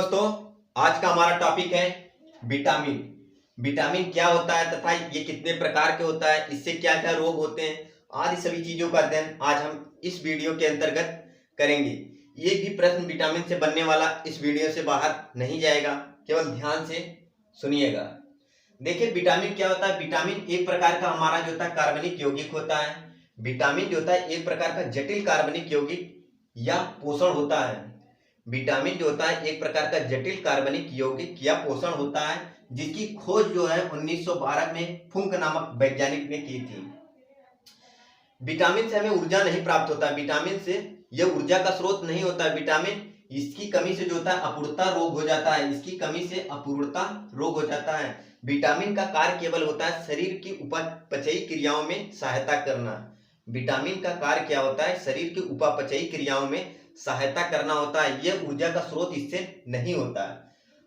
दोस्तों, आज का हमारा टॉपिक है विटामिन। विटामिन क्या होता है तथा ये कितने प्रकार के होता है, इससे क्या क्या रोग होते हैं, आदि सभी चीजों का अध्ययन आज हम इस वीडियो के अंतर्गत करेंगे। ये भी प्रश्न विटामिन से बनने वाला इस वीडियो से बाहर नहीं जाएगा, केवल ध्यान से सुनिएगा। देखिए विटामिन क्या होता है। विटामिन एक प्रकार का हमारा जो होता है कार्बनिक यौगिक होता है। विटामिन जो होता है एक प्रकार का जटिल कार्बनिक यौगिक या पोषण होता है। विटामिन जो होता है एक प्रकार का जटिल कार्बनिक यौगिक या पोषण होता है, जिसकी खोज जो है 1912 में फुंक नामक वैज्ञानिक ने की थी। विटामिन से हमें ऊर्जा नहीं प्राप्त होता। विटामिन से यह ऊर्जा का स्रोत नहीं होता। विटामिन इसकी कमी से जो होता है अपूर्णता रोग हो जाता है। इसकी कमी से अपूर्णता रोग हो जाता है। विटामिन का कार्य केवल होता है शरीर की उपापचयी क्रियाओं में सहायता करना। विटामिन का कार्य क्या होता है? शरीर की उपापचयी क्रियाओं में सहायता करना होता है। यह ऊर्जा का स्रोत इससे नहीं होता है।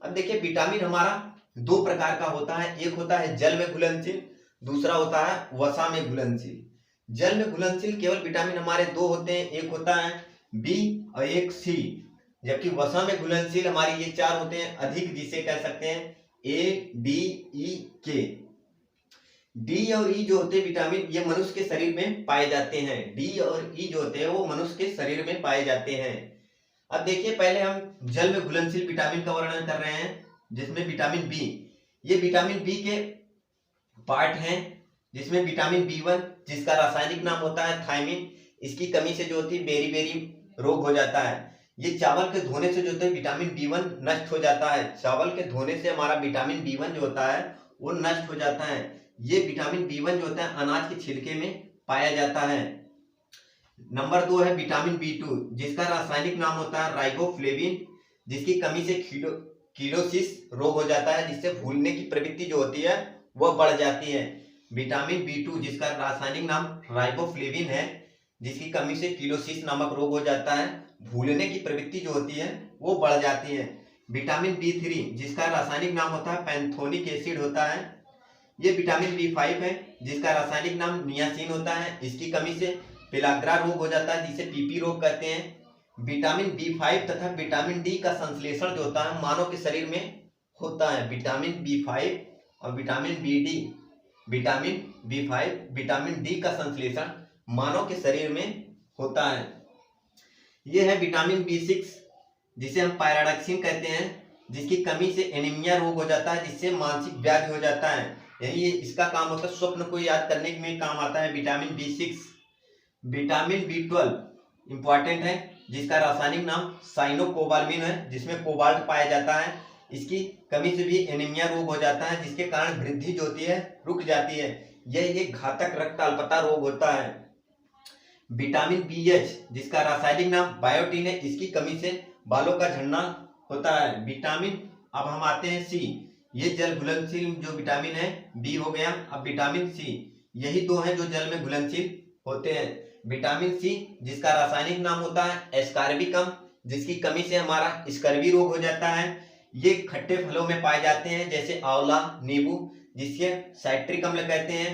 अब देखिए विटामिन हमारा दो प्रकार का होता है। एक होता है जल में घुलनशील, दूसरा होता है वसा में घुलनशील। जल में घुलनशील केवल विटामिन हमारे दो होते हैं, एक होता है बी और एक सी। जबकि वसा में घुलनशील हमारे ये चार होते हैं अधिक, जिसे कह सकते हैं ए डी ई के। डी और ई जो होते हैं विटामिन, ये मनुष्य के शरीर में पाए जाते हैं। डी और ई जो होते हैं वो मनुष्य के शरीर में पाए जाते हैं। अब देखिए पहले हम जल में घुलनशील विटामिन का वर्णन कर रहे हैं, जिसमें विटामिन बी, ये विटामिन बी के पार्ट हैं, जिसमें विटामिन बी1 जिसका रासायनिक नाम होता है थायमिन, इसकी कमी से जो होती है बेरी रोग हो जाता है। ये चावल के धोने से जो होता है विटामिन बी1 नष्ट हो जाता है। चावल के धोने से हमारा विटामिन बी1 जो होता है वो नष्ट हो जाता है। ये विटामिन बी1 जो होता है अनाज के छिलके में पाया जाता है। नंबर 2 है विटामिन बी2 जिसका रासायनिक नाम होता है राइबोफ्लेविन, जिसकी कमी से कीटोसिस रोग हो जाता है, जिससे भूलने की प्रवृत्ति जो होती है वह बढ़ जाती है। विटामिन बी2 जिसका रासायनिक नाम राइबोफ्लेविन है, जिसकी कमी से कीटोसिस नामक रोग हो जाता है, भूलने की प्रवृत्ति जो होती है वो बढ़ जाती है। विटामिन बी3 जिसका रासायनिक नाम होता है पैंथोनिक एसिड होता है, ये विटामिन बी5 है जिसका रासायनिक नाम नियासिन होता है, इसकी कमी से पेलाग्रा रोग हो जाता है, जिसे पीपी रोग कहते हैं। विटामिन बी5 तथा विटामिन डी का संश्लेषण जो होता है मानव के शरीर में होता है। विटामिन बी5 और vitamin B D, vitamin B five vitamin D का संश्लेषण मानव के शरीर में होता है। यह है विटामिन बी6 जिसे हम पायराडॉक्सिन कहते हैं, जिसकी कमी से एनीमिया रोग हो जाता है, जिससे मानसिक व्याधि हो जाता है। यही इसका काम होता है, स्वप्न को याद करने में काम आता है vitamin B6. Vitamin B12 important है, जिसका रासायनिक नाम साइनोकोबाल्मिन है, जिसमें कोबाल्ट पाया जाता है। इसकी कमी से भी एनीमिया रोग हो जाता है, जिसके कारण वृद्धि जो होती है रुक जाती है। यह एक घातक रक्त अल्पता रोग होता है। विटामिन बीएच जिसका रासायनिक नाम बायोटिन है, इसकी कमी से बालों का झड़ना होता है। विटामिन, अब हम आते हैं सी, ये जल घुलनशील जो विटामिन है बी हो गया। अब विटामिन सी, यही दो हैं जो जल में घुलनशील होते हैं। विटामिन सी जिसका रासायनिक नाम होता है एस्कार्बिकम, जिसकी कमी से हमारा स्कर्वी रोग हो जाता है। ये खट्टे फलों में पाए जाते हैं, जैसे आंवला, नींबू, जिसके साइट्रिक अम्ल कहते हैं।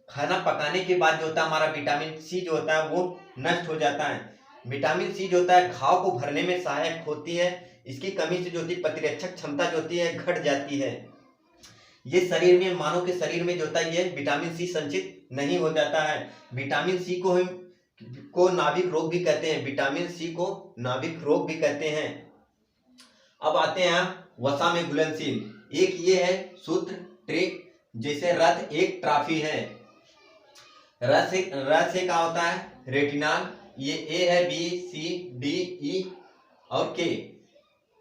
खाना पकाने के बाद जो होता है हमारा विटामिन सी जो होता है वो नष्ट हो जाता है। विटामिन सी जो होता है घाव को भरने में सहायक होती है। इसकी कमी से जो होती है प्रतिरक्षक क्षमता जो होती है घट जाती है। ये शरीर में, मानव के शरीर में जो होता है ये विटामिन सी संचित नहीं हो जाता है। विटामिन सी को नाभिक रोग भी कहते हैं। विटामिन सी को नाभिक रोग भी कहते हैं। अब आते हैं वसा में घुलनशील। एक ये है सूत्र ट्रिक, जैसे रथ एक ट्रॉफी है। रथ से क्या होता है रेटिनाल, ये ए है, बी सी डी ई और के।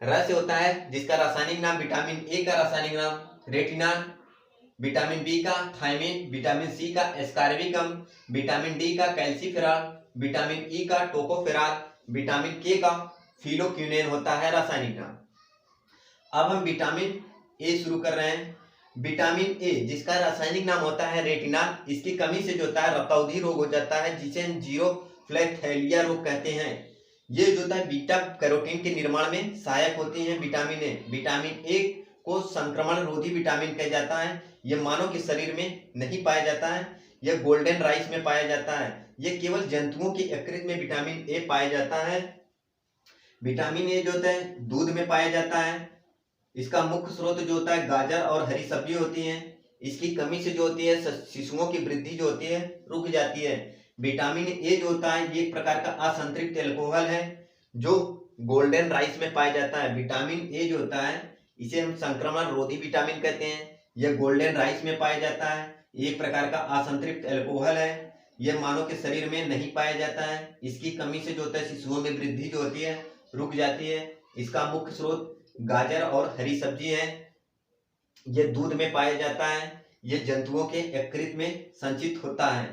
रस होता है जिसका रासायनिक नाम विटामिन ए का रासायनिक नाम रेटिनाल, विटामिन बी का थायमिन, विटामिन सी का एस्कार्बिकम, विटामिन डी का कैल्सीफेरॉल, विटामिन ई का टोकोफेरॉल, विटामिन के का फिलोक्यूनेन होता है रासायनिक नाम। अब हम विटामिन ए शुरू कर रहे हैं। विटामिन ए जिसका रासायनिक नाम होता है रेटिनाल, इसकी कमी से जो होता है रक्तौंधी रोग हो जाता है, जिसे हम जीरोफ्लैथैलिया रोग कहते हैं। ये जो होता है बीटा कैरोटीन के निर्माण में सहायक होती है। विटामिन ए, विटामिन ए को संक्रमण रोधी विटामिन कहा जाता है। यह मानव के शरीर में नहीं पाया जाता है, यह गोल्डन राइस में पाया जाता है। यह केवल जंतुओं के यकृत में विटामिन ए पाया जाता है। विटामिन ए जो होता है दूध में पाया जाता है। इसका मुख्य स्रोत जो होता है गाजर और हरी सब्जी होती हैं। इसकी कमी से जो होती है शिशुओं की वृद्धि जो होती है रुक जाती है। विटामिन ए जो होता है ये एक प्रकार का असंतृप्त एल्कोहल है जो गोल्डन राइस में पाया जाता है। विटामिन ए जो होता है इसे हम संक्रमण रोधी विटामिन कहते हैं। यह गोल्डन राइस में पाया जाता है। एक प्रकार का असंतृप्त एल्कोहल है। यह मानव के शरीर में नहीं पाया जाता है। इसकी कमी से जो होता है शिशुओं में वृद्धि जो होती है रुक जाती है। इसका मुख्य स्रोत गाजर और हरी सब्जी है। यह दूध में पाया जाता है। यह जंतुओं के यकृत में संचित होता है।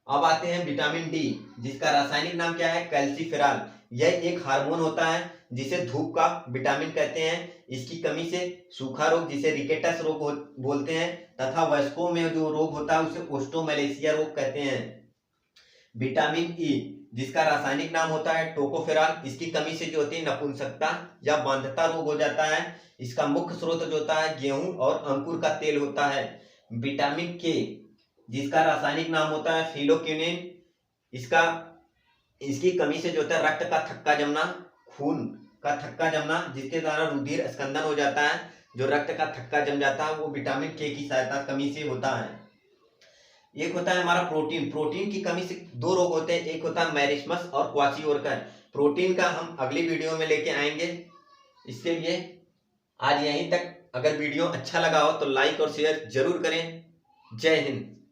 अब आते हैं विटामिन डी, जिसका रासायनिक नाम क्या है, कैल्सीफेरॉल। यह एक हार्मोन होता है जिसे धूप का विटामिन कहते हैं। इसकी कमी से सूखा रोग जिसे रिकेटस रोग बोलते हैं तथा वयस्कों में जो रोग होता है उसे ओस्टोमैलेशिया रोग कहते हैं। विटामिन ई, जिसका रासायनिक नाम होता है टोकोफेरॉल। इसकी कमी से जो होती है नपुंसकता या बांधता रोग हो जाता है। इसका मुख्य स्रोत जो होता है गेहूं और अंकुर का तेल होता है। विटामिन के, जिसका रासायनिक नाम होता है फिलोक्विनिन। इसकी कमी से जो होता है रक्त का थक्का जमना, खून का थक्का जमना, जिसके द्वारा रुधिर स्कंदन हो जाता है। जो रक्त का थक्का जम जाता है वो विटामिन के की सहायता कमी से होता है। एक होता है हमारा प्रोटीन। प्रोटीन की कमी से दो रोग होते हैं, एक होता है मैरिस्मस और क्वाशियोरकर। प्रोटीन का हम अगली वीडियो में लेके आएंगे। इसके लिए आज यहीं तक। अगर वीडियो अच्छा लगा हो तो लाइक और शेयर जरूर करें। जय हिंद।